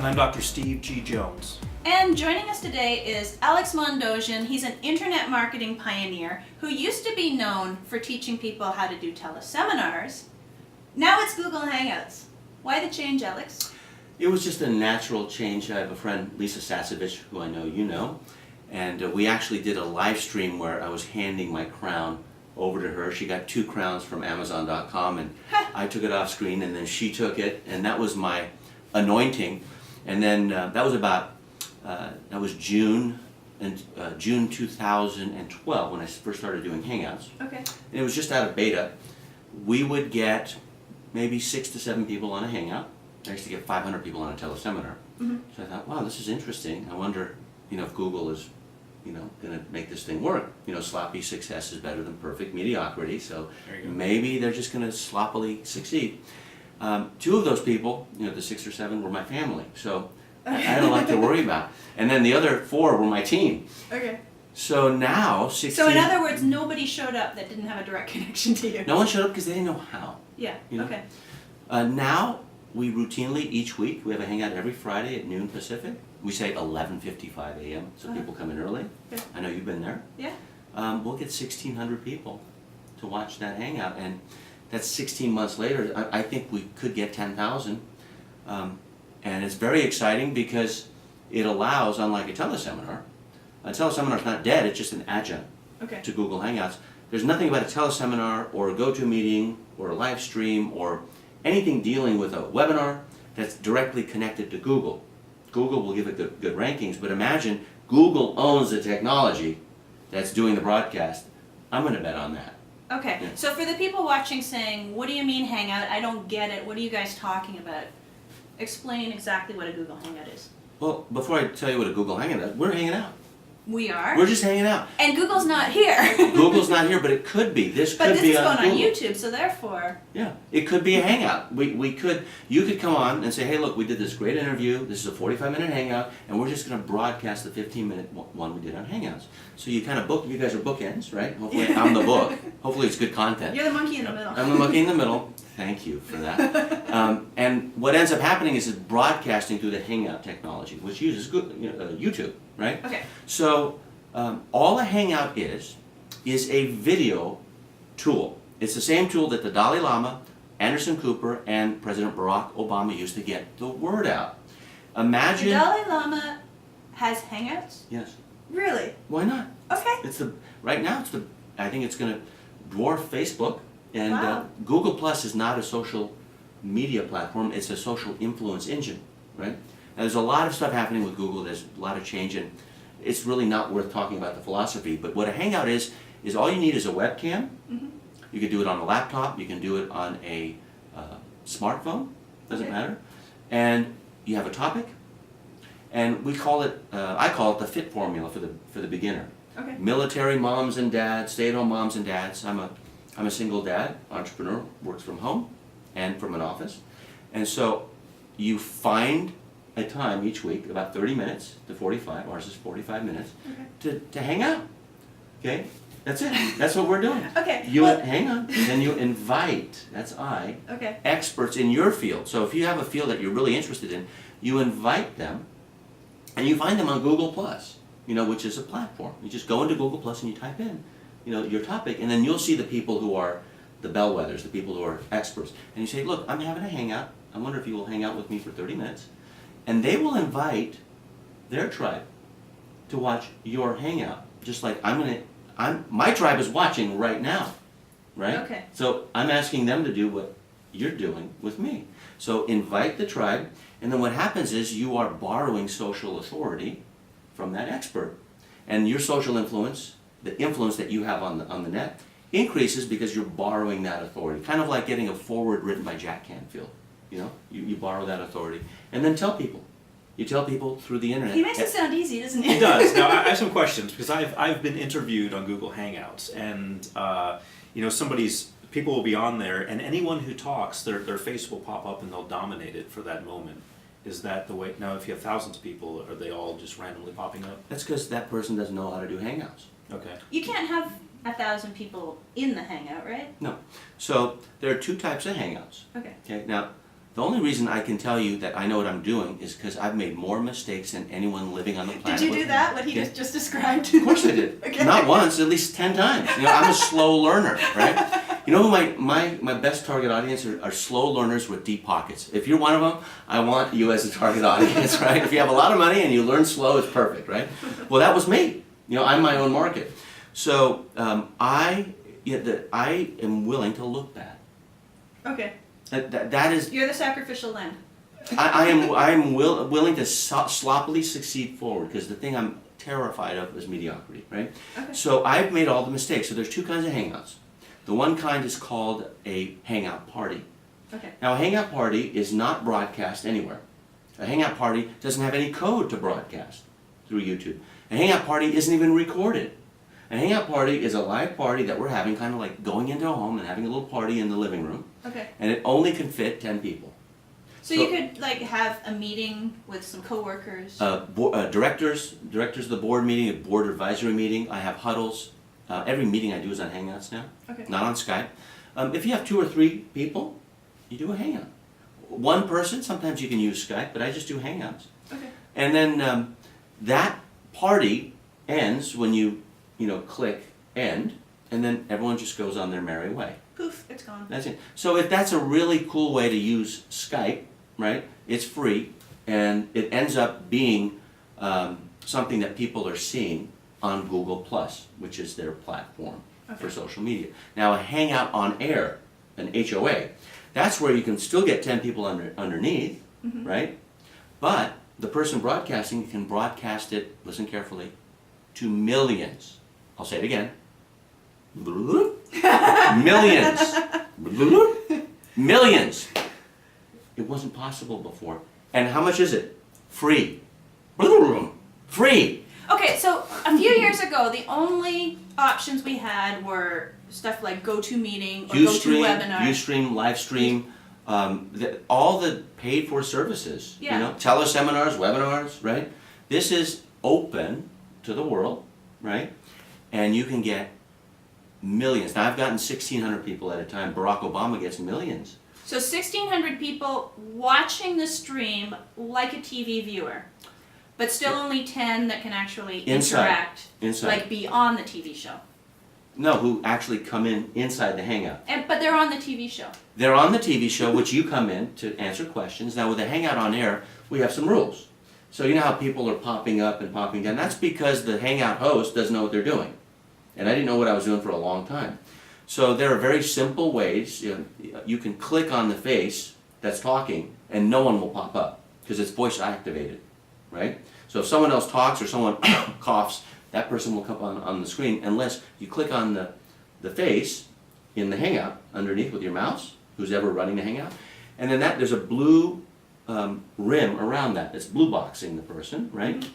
And I'm Dr. Steve G. Jones. And joining us today is Alex Mandossian. He's an internet marketing pioneer who used to be known for teaching people how to do teleseminars. Now it's Google Hangouts. Why the change, Alex? It was just a natural change. I have a friend, Lisa Sasevich, who I know you know, and we actually did a live stream where I was handing my crown over to her. She got 2 crowns from Amazon.com, and I took it off screen, and then she took it, and that was my anointing. And then that was June 2012 when I first started doing Hangouts. Okay. And it was just out of beta. We would get maybe 6 to 7 people on a Hangout. I used to get 500 people on a teleseminar. Mm-hmm. So I thought, wow, this is interesting. I wonder, if Google is, going to make this thing work. Sloppy success is better than perfect mediocrity. So maybe they're just going to sloppily succeed. 2 of those people, the 6 or 7, were my family. So I had a lot to worry about. And then the other 4 were my team. Okay. So now, 16... So in other words, nobody showed up that didn't have a direct connection to you. No one showed up because they didn't know how. Yeah, okay. Now, we routinely, each week, we have a Hangout every Friday at noon Pacific. We say 11:55 a.m., so people come in early. Yeah. I know you've been there. Yeah. We'll get 1,600 people to watch that Hangout, and that's 16 months later. I think we could get 10,000. And it's very exciting because it allows, unlike a teleseminar is not dead, it's just an adjunct to Google Hangouts. There's nothing about a teleseminar or a GoToMeeting or a live stream or anything dealing with a webinar that's directly connected to Google. Google will give it good rankings, but imagine Google owns the technology that's doing the broadcast. I'm going to bet on that. Okay, Yeah. so for the people watching saying, what do you mean Hangout? I don't get it. What are you guys talking about? Explain exactly what a Google Hangout is. Well, before I tell you what a Google Hangout is, we're hanging out. We are? We're just hanging out. And Google's not here. Google's not here, but it could be. This But could this be is on going on Google. YouTube, so therefore... Yeah, it could be a Hangout. You could come on and say, hey, look, we did this great interview. This is a 45-minute Hangout, and we're just going to broadcast the 15-minute one we did on Hangouts. So you kind of you guys are bookends, right? Hopefully I'm the book. Hopefully it's good content. You're the monkey in the middle. I'm the monkey in the middle. Thank you for that. And what ends up happening is it's broadcasting through the Hangout technology, which uses YouTube, right? Okay. So all a Hangout is a video tool. It's the same tool that the Dalai Lama, Anderson Cooper, and President Barack Obama used to get the word out. Imagine... The Dalai Lama has Hangouts? Yes. Really? Why not? Okay. Right now, I think it's going to dwarf Facebook. And Wow. Google Plus is not a social media platform, it's a social influence engine, right? Now, there's a lot of stuff happening with Google, there's a lot of change, and it's really not worth talking about the philosophy, but what a Hangout is all you need is a webcam. Mm-hmm. You can do it on a laptop, you can do it on a smartphone, doesn't matter, and you have a topic, and I call it the FIT formula for the beginner. Okay. Military moms and dads, stay-at-home moms and dads. I'm a single dad, entrepreneur, works from home and from an office. And so you find a time each week, about 30 minutes to 45, ours is 45 minutes, to hang out. Okay? That's it. That's what we're doing. Okay. Hang on. Then you invite, Okay. experts in your field. So if you have a field that you're really interested in, you invite them and you find them on Google Plus, which is a platform. You just go into Google Plus and you type in your topic, and then you'll see the people who are the bellwethers, the people who are experts. And you say, look, I'm having a Hangout. I wonder if you will hang out with me for 30 minutes. And they will invite their tribe to watch your Hangout. Just like my tribe is watching right now, right? Okay. So I'm asking them to do what you're doing with me. So invite the tribe, and then what happens is you are borrowing social authority from that expert. And your social influence, the influence that you have on the net, increases because you're borrowing that authority. Kind of like getting a foreword written by Jack Canfield. You borrow that authority and then tell people. You tell people through the internet. He makes it sound easy, doesn't he? He does. Now, I have some questions because I've been interviewed on Google Hangouts, and people will be on there, and anyone who talks, their face will pop up and they'll dominate it for that moment. Is that the way? Now, if you have thousands of people, are they all just randomly popping up? That's because that person doesn't know how to do Hangouts. Okay. You can't have 1,000 people in the Hangout, right? No. So there are 2 types of Hangouts. Okay. Okay. Now, The only reason I can tell you that I know what I'm doing is because I've made more mistakes than anyone living on the planet. Did you do that, what he Yeah. just described? Of course I did. Okay. Not once, at least 10 times. You know, I'm a slow learner, right? You know who my best target audience are slow learners with deep pockets. If you're one of them, I want you as a target audience, right? If you have a lot of money and you learn slow, it's perfect, right? Well, that was me. You know, I'm my own market. So I am willing to look bad. Okay. That is, You're the sacrificial lamb. I am willing to sloppily succeed forward, because the thing I'm terrified of is mediocrity, right? Okay. So I've made all the mistakes. So there's two kinds of Hangouts. The one kind is called a Hangout party. Okay. Now a Hangout party is not broadcast anywhere. A Hangout party doesn't have any code to broadcast through YouTube. A Hangout party isn't even recorded. A Hangout party is a live party that we're having, kind of like going into a home and having a little party in the living room. Okay. And it only can fit 10 people. So you could like have a meeting with some coworkers. Directors of the board meeting, a board advisory meeting. I have huddles. Every meeting I do is on Hangouts now, Okay. not on Skype. If you have 2 or 3 people, you do a Hangout. One person, sometimes you can use Skype, but I just do Hangouts. Okay. And then that party ends when you click end, and then everyone just goes on their merry way. Poof, it's gone. That's it. So if that's a really cool way to use Skype, right? It's free, and it ends up being something that people are seeing on Google+, which is their platform for social media. Now a Hangout on Air, an HOA, that's where you can still get 10 people underneath, right? But the person broadcasting can broadcast it, listen carefully, to millions. I'll say it again. Millions. Millions. It wasn't possible before. And how much is it? Free. Free. Okay, so a few years ago, the only options we had were stuff like GoToMeeting or GoToWebinar. Ustream, Livestream, all the paid for services. Yeah. You know, teleseminars, webinars, right? This is open to the world, right? And you can get millions. Now I've gotten 1,600 people at a time. Barack Obama gets millions. So 1,600 people watching the stream like a TV viewer, but still only 10 that can actually interact, like be on the TV show. No, who actually come inside the Hangout. But they're on the TV show. They're on the TV show, which you come in to answer questions. Now with the Hangout on Air, we have some rules. So you know how people are popping up and popping down? That's because the Hangout host doesn't know what they're doing. And I didn't know what I was doing for a long time. So there are very simple ways. You can click on the face that's talking and no one will pop up because it's voice activated, right? So if someone else talks or someone coughs, that person will come on the screen unless you click on the face in the Hangout underneath with your mouse, who's ever running the Hangout. And then there's a blue rim around that. It's blue boxing the person, right? Mm-hmm.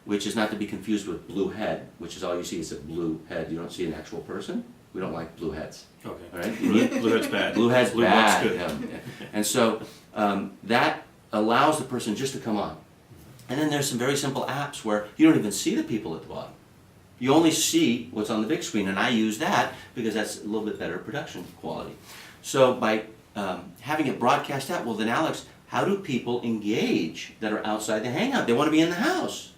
Which is not to be confused with blue head, which is all you see is a blue head. You don't see an actual person. We don't like blue heads. Okay. All right? Blue head's bad. Blue head's blue bad. Good. Yeah. And so that allows the person just to come on. And then there's some very simple apps where you don't even see the people at the bottom. You only see what's on the big screen, and I use that because that's a little bit better production quality. So by having it broadcast out, well then Alex, how do people engage that are outside the Hangout? They want to be in the house.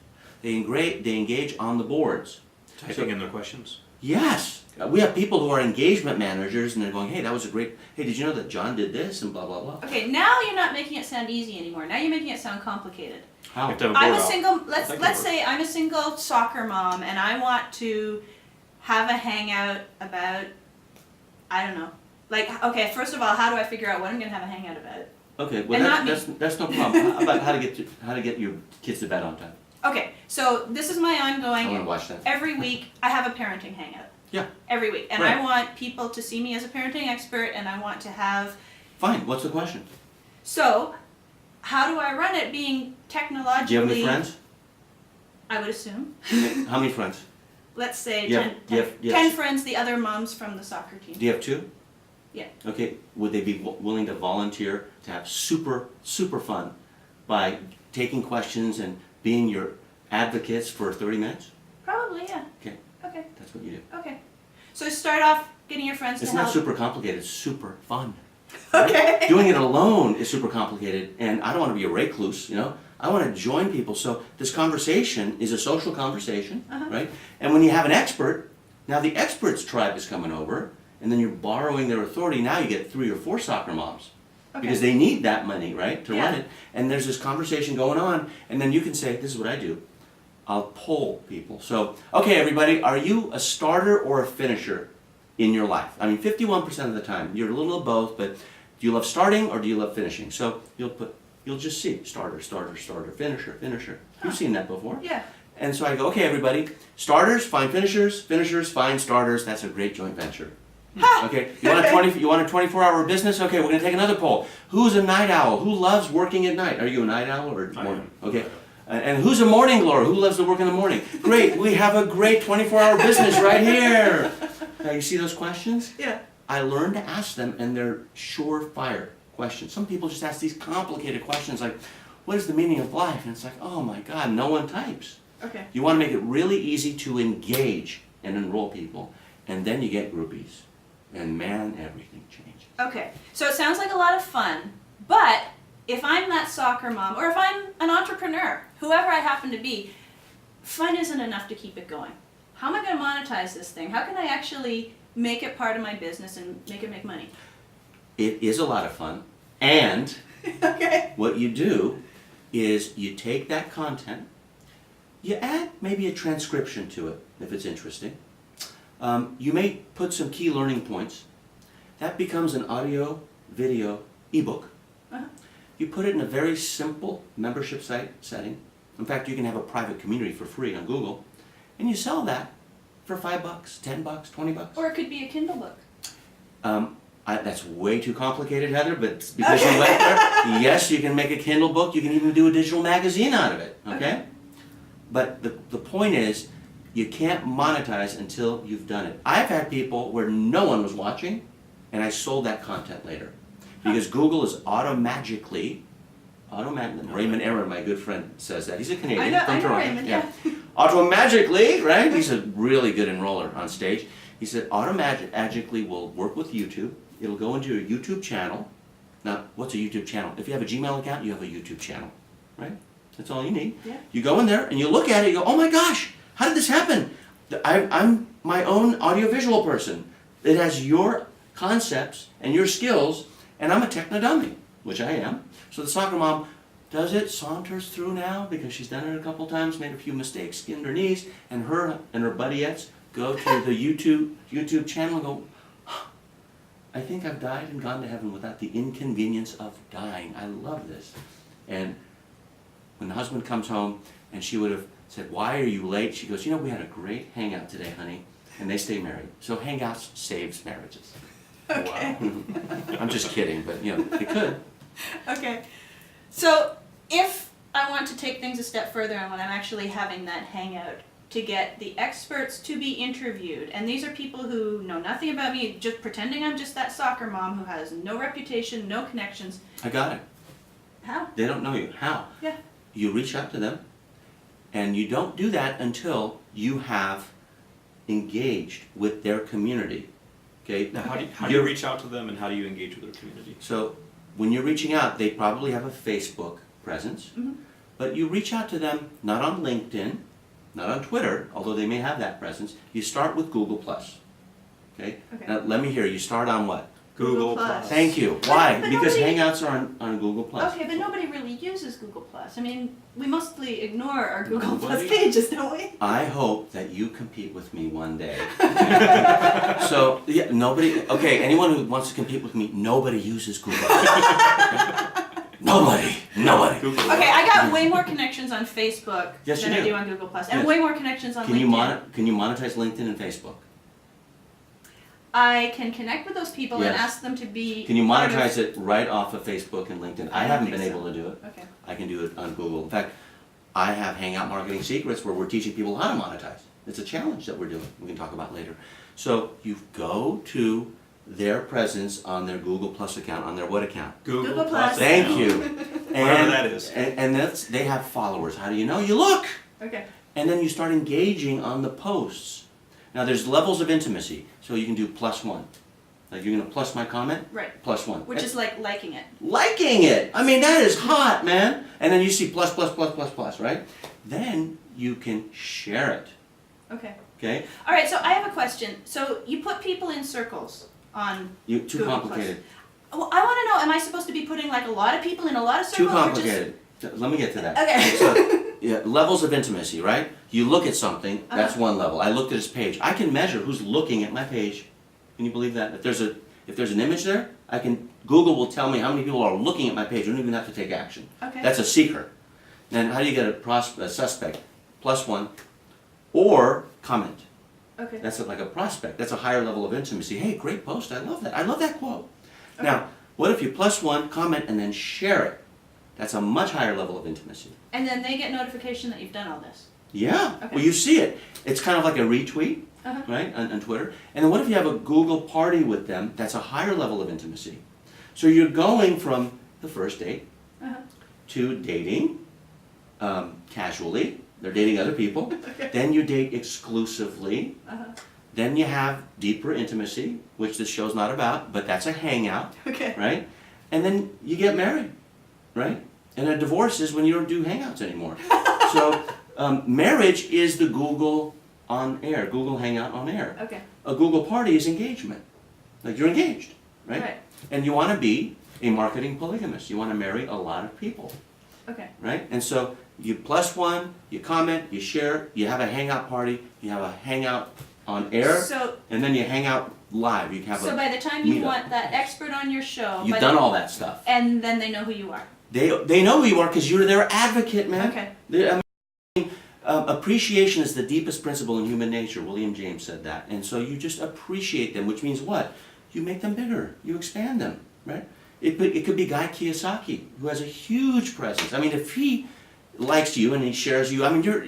They engage on the boards. Typing in their questions? Yes. We have people who are engagement managers and they're going, hey, that was a great, hey, did you know that John did this and blah, blah, blah. Okay, now you're not making it sound easy anymore. Now you're making it sound complicated. How? I'm a single, let's say I'm a single soccer mom and I want to have a Hangout about, I don't know. Like, okay, first of all, how do I figure out what I'm going to have a Hangout about? Okay, well that's no problem. How about how to get your kids to bed on time? Okay, so this is my ongoing. I want to watch that. Every week I have a parenting hangout. Yeah. Every week, and Right. I want people to see me as a parenting expert, and I want to have. Fine. What's the question? So, how do I run it? Being technologically. Do you have any friends? I would assume. How many friends? Let's say Yeah, 10 friends, the other moms from the soccer team. Do you have 2? Yeah. Okay. Would they be willing to volunteer to have super fun by taking questions and being your advocates for 30 minutes? Probably, yeah. Okay. Okay. That's what you do. Okay. So start off getting your friends It's to not help. super complicated. It's super fun. right? Okay. Doing it alone is super complicated, and I don't want to be a recluse, you know? I want to join people, so this conversation is a social conversation, right? And when you have an expert, now the expert's tribe is coming over, and then you're borrowing their authority. Now you get 3 or 4 soccer moms. Because they need that money, right, to run it. And there's this conversation going on, and then you can say, this is what I do. I'll poll people. So, okay, everybody, are you a starter or a finisher in your life? I mean, 51% of the time, you're a little of both, but do you love starting or do you love finishing? So you'll just see starter, starter, starter, finisher, finisher. You've seen that before. Yeah. And so I go, okay, everybody, starters, find finishers, finishers, find starters. That's a great joint venture. Okay, you want a 24-hour business? Okay, we're going to take another poll. Who's a night owl? Who loves working at night? Are you a night owl or morning? Okay. And who's a morning glower? Who loves to work in the morning? Great, we have a great 24-hour business right here. Now, you see those questions? Yeah. I learned to ask them, and they're surefire questions. Some people just ask these complicated questions like, what is the meaning of life? And it's like, oh my God, no one types. Okay. You want to make it really easy to engage and enroll people, and then you get groupies. And man, everything changes. Okay, so it sounds like a lot of fun, but if I'm that soccer mom, or if I'm an entrepreneur, whoever I happen to be, fun isn't enough to keep it going. How am I going to monetize this thing? How can I actually make it part of my business and make it make money? It is a lot of fun, and Okay. what you do is you take that content, you add maybe a transcription to it if it's interesting. You may put some key learning points. That becomes an audio, video, ebook. You put it in a very simple membership site setting. In fact, you can have a private community for free on Google, and you sell that for $5, $10, $20. Or it could be a Kindle book. That's way too complicated, Heather, but because you went there, yes, you can make a Kindle book. You can even do a digital magazine out of it, okay? But the point is, you can't monetize until you've done it. I've had people where no one was watching, and I sold that content later. Because Google is Raymond Aaron, my good friend, says that. He's a Canadian from Toronto. Raymond, yeah. Automatically, right? He's a really good enroller on stage. He said, automatically will work with YouTube. It'll go into your YouTube channel. Now, what's a YouTube channel? If you have a Gmail account, you have a YouTube channel, right? That's all you need. Yeah. You go in there and you look at it, you go, oh my gosh, how did this happen? I'm my own audiovisual person. It has your concepts and your skills, and I'm a techno-dummy, which I am. So the soccer mom does it, saunters through now, because she's done it a couple times, made a few mistakes, skinned her knees, and her buddies go to the YouTube channel and go, I think I've died and gone to heaven without the inconvenience of dying. I love this. And when the husband comes home, and she would have said, why are you late? She goes, we had a great hangout today, honey. And they stay married. So Hangouts saves marriages. Okay. Wow. I'm just kidding, but it could. Okay. So if I want to take things a step further and when I'm actually having that hangout to get the experts to be interviewed, and these are people who know nothing about me, just pretending I'm just that soccer mom who has no reputation, no connections. I got it. How? They don't know you. How? Yeah. You reach out to them, and you don't do that until you have engaged with their community. Okay? Now, how do you reach out to them, and how do you engage with their community? So when you're reaching out, they probably have a Facebook presence, but you reach out to them not on LinkedIn, not on Twitter, although they may have that presence. You start with Google+. Okay? Now let me hear, you start on what? Google Plus. Thank you. Why? But Because nobody- Hangouts are on Google+. Okay, but nobody really uses Google Plus. I mean, we mostly ignore our Google Plus Nobody? pages, don't we? I hope that you compete with me one day. So, yeah, okay, anyone who wants to compete with me, nobody uses Google. Nobody. Google. Okay, I got way more connections on Facebook Yes, than you I do. do on Google Plus, and Yes. way more connections on Can LinkedIn. you monetize LinkedIn and Facebook? I can connect with those people and Yes. ask them to be. Can you part of- monetize it right off of Facebook and LinkedIn? I don't haven't think been so. able to do it. Okay. I can do it on Google. In fact, I have Hangout Marketing Secrets where we're teaching people how to monetize. It's a challenge that we're doing. We can talk about later. So you go to their presence on their Google Plus account, on their what account? Google Plus. Thank you. Whatever that is. And they have followers. How do you know? You look. Okay. And then you start engaging on the posts. Now there's levels of intimacy. So you can do +1. Like you're gonna plus my comment, Right. +1. Which is like liking it. Liking it. I mean, that is hot, man. And then you see plus, plus, plus, plus, plus, right? Then you can share it. Okay. Okay? All right, so I have a question. So you put people in circles on Too Google+. complicated. Well, I want to know, am I supposed to be putting like a lot of people in a lot of Too circles? or complicated. Let me get to that. Okay. So, yeah, levels of intimacy, right? You look at something, that's one level. I looked at his page. I can measure who's looking at my page. Can you believe that? If there's an image there, Google will tell me how many people are looking at my page. I don't even have to take action. Okay. That's a secret. Then how do you get a suspect? +1 or comment. Okay. That's like a prospect. That's a higher level of intimacy. Hey, great post. I love that. I love that quote. Okay. Now, what if you +1, comment, and then share it? That's a much higher level of intimacy. And then they get notification that you've done all this. Yeah. Okay. Well, you see it. It's kind of like a retweet, right, on Twitter. And then what if you have a Google party with them? That's a higher level of intimacy. So you're going from the first date to dating casually. They're dating other people. Okay. Then you date exclusively. Then you have deeper intimacy, which this show's not about, but that's a hangout, Okay. right? And then you get married, right? And a divorce is when you don't do hangouts anymore. So marriage is the Google on air, Google Hangout on air. Okay. A Google party is engagement. Like you're engaged, right? Right. And you want to be a marketing polygamist. You want to marry a lot of people, Okay. right? And so you +1, you comment, you share, you have a hangout party, you have a hangout on air, So, and then you hang out live. You have so a, by the time you meetup. want that expert on your show, you've done all that stuff. and then they know who you are. They know who you are because you're their advocate, man. Okay. Appreciation is the deepest principle in human nature. William James said that. And so you just appreciate them, which means what? You make them bigger. You expand them, right? It could be Guy Kiyosaki, who has a huge presence. I mean, if he likes you and he shares you, I mean, you're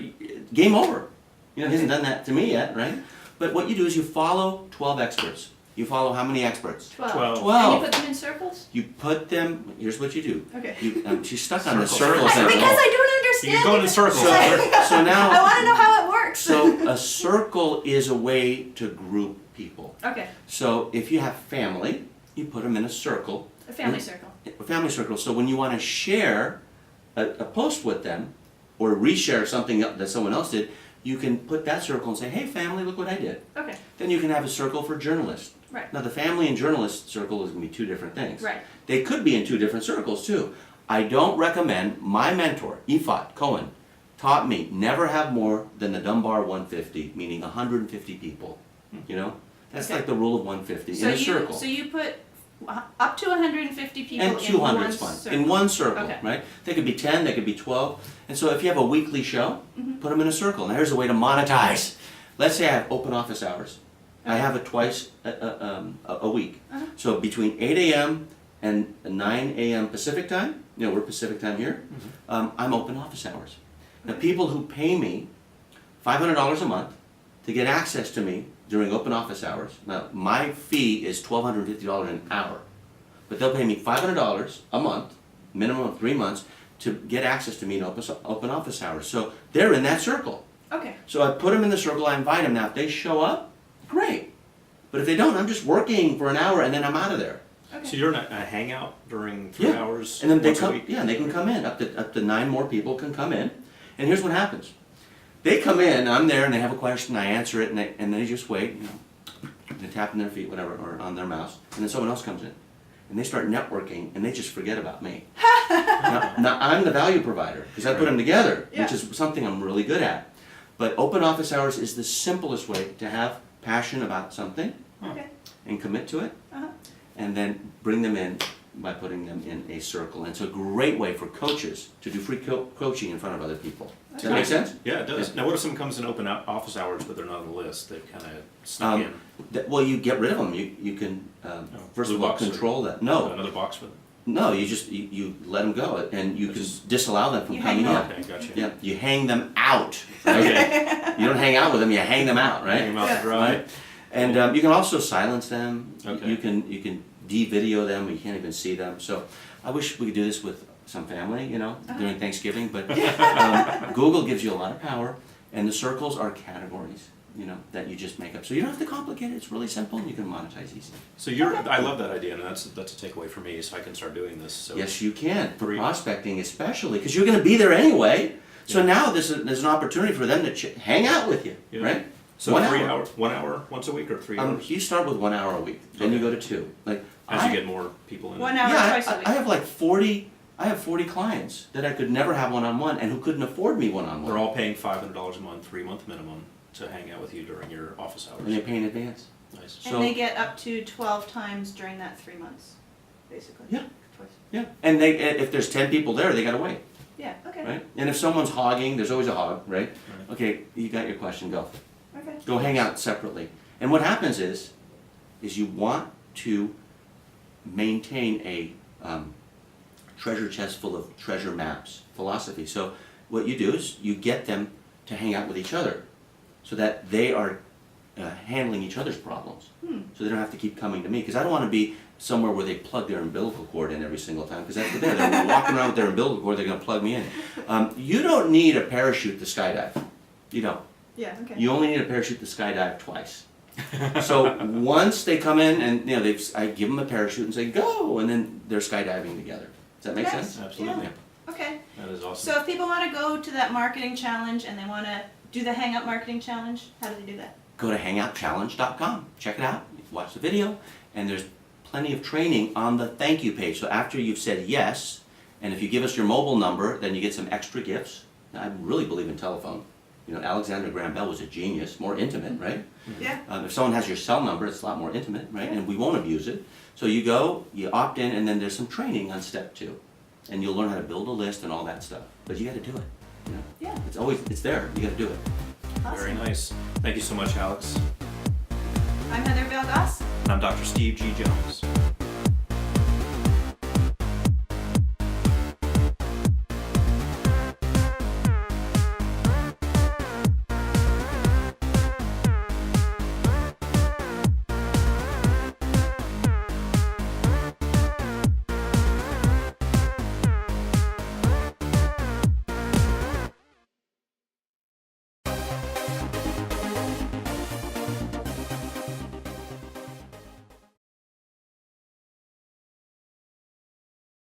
game over. You know, he hasn't done that to me yet, right? But what you do is you follow 12 experts. You follow how many experts? 12. 12. And you put them in circles? You put them, here's what you do. Okay. She's stuck on the Circles. circles. Because I don't understand. You can go in because- circles. So now, I want to know how it works. so a circle is a way to group people. Okay. So if you have family, you put them in a circle. A family circle. A family circle. So when you want to share a post with them, or reshare something that someone else did, you can put that circle and say, hey family, look what I did. Okay. Then you can have a circle for journalists. Right. Now the family and journalist circle is going to be two different things. Right. They could be in two different circles too. I don't recommend, my mentor, Ifat Cohen, taught me never have more than the Dunbar 150, meaning 150 people. You know? That's Okay. like the rule of 150 in a circle. So you put up to 150 people And 200 is in one fine. circle. In one circle, Okay. right? They could be 10, they could be 12. And so if you have a weekly show, put them in a circle. Now here's a way to monetize. Let's say I have open office hours. I have it twice a week. So between 8 a.m. and 9 a.m. Pacific time, you know, we're Pacific time here, I'm open office hours. Now people who pay me $500 a month to get access to me during open office hours, now my fee is $1,250 an hour, but they'll pay me $500 a month, minimum of 3 months, to get access to me in open office hours. So they're in that circle. Okay. So I put them in the circle, I invite them. Now if they show up, great. But if they don't, I'm just working for an hour and then I'm out of there. Okay. So you're in a hangout during 3 Yeah. hours And then they once a come, week? yeah, and they can come in. Up to 9 more people can come in. And here's what happens. They come in, I'm there, and they have a question, I answer it, and they just wait, you know, they're tapping their feet, whatever, or on their mouse, and then someone else comes in. And they start networking, and they just forget about me. now, I'm the value provider, because I put them together, Yeah. which is something I'm really good at. But open office hours is the simplest way to have passion about something, Okay. and commit to it, Uh-huh. and then bring them in by putting them in a circle. And it's a great way for coaches to do free coaching in front of other people. Does that make sense? Yeah, it does. Now what if someone comes in open office hours but they're not on the list? They've kind of snuck in. Well, you get rid of them. You can, first blue of all, box or- control that. No, Another box for them? no, you let them go, and you can disallow them from You coming hang in. them Okay, gotcha. Yeah, you hang them out. Right? Okay. You don't hang out with them, you hang them out, right? Hang them out to dry. Right? And you can also silence them. Okay. You can de-video them. You can't even see them. So I wish we could do this with some family, you know, during Thanksgiving. But Google gives you a lot of power, and the circles are categories. that you just make up. So you don't have to complicate it. It's really simple, and you can monetize easy. So I love that idea, and that's a takeaway for me, so I can start doing this. So Yes, you can, for prospecting especially, because you're going to be there anyway. So now there's an opportunity for them to hang out with you, right? So 1 hour once a week, or 3 hours? You start with 1 hour a week, then you go to 2. As you get more people in. 1 hour twice a week. I have like 40 clients that I could never have one-on-one and who couldn't afford me one-on-one. They're all paying $500 a month, 3-month minimum, to hang out with you during your office hours. And they pay in advance. Nice. And they get up to 12 times during that 3 months, basically. Yeah. Twice. Yeah, and if there's 10 people there, they gotta wait, Yeah, okay. right? And if someone's hogging, there's always a hog, right? Okay, you got your question, go. Okay. Go hang out separately. And what happens is you want to maintain a treasure chest full of treasure maps philosophy. So what you do is you get them to hang out with each other so that they are handling each other's problems. So they don't have to keep coming to me, because I don't want to be somewhere where they plug their umbilical cord in every single time, because after that they're walking around with their umbilical cord, they're going to plug me in. You don't need a parachute to skydive. You don't. Yeah, okay. You only need a parachute to skydive twice. So once they come in and I give them a parachute and say go, and then they're skydiving together. Does that make Nice. sense? Absolutely. Yeah. Okay. That is awesome. So if people want to go to that marketing challenge and they want to do the Hangout marketing challenge, how do they do that? Go to hangoutchallenge.com. Check it out. Watch the video, and there's plenty of training on the thank you page. So after you've said yes, and if you give us your mobile number, then you get some extra gifts. Now, I really believe in telephone. Alexander Graham Bell was a genius, more intimate, right? Yeah. If someone has your cell number, it's a lot more intimate, right? And we won't abuse it. So you go, you opt in, and then there's some training on step 2. And you'll learn how to build a list and all that stuff. But you gotta do it. Yeah. It's there. You gotta do it. Awesome. Very nice. Thank you so much, Alex. I'm Heather Vale. And I'm Dr. Steve G. Jones.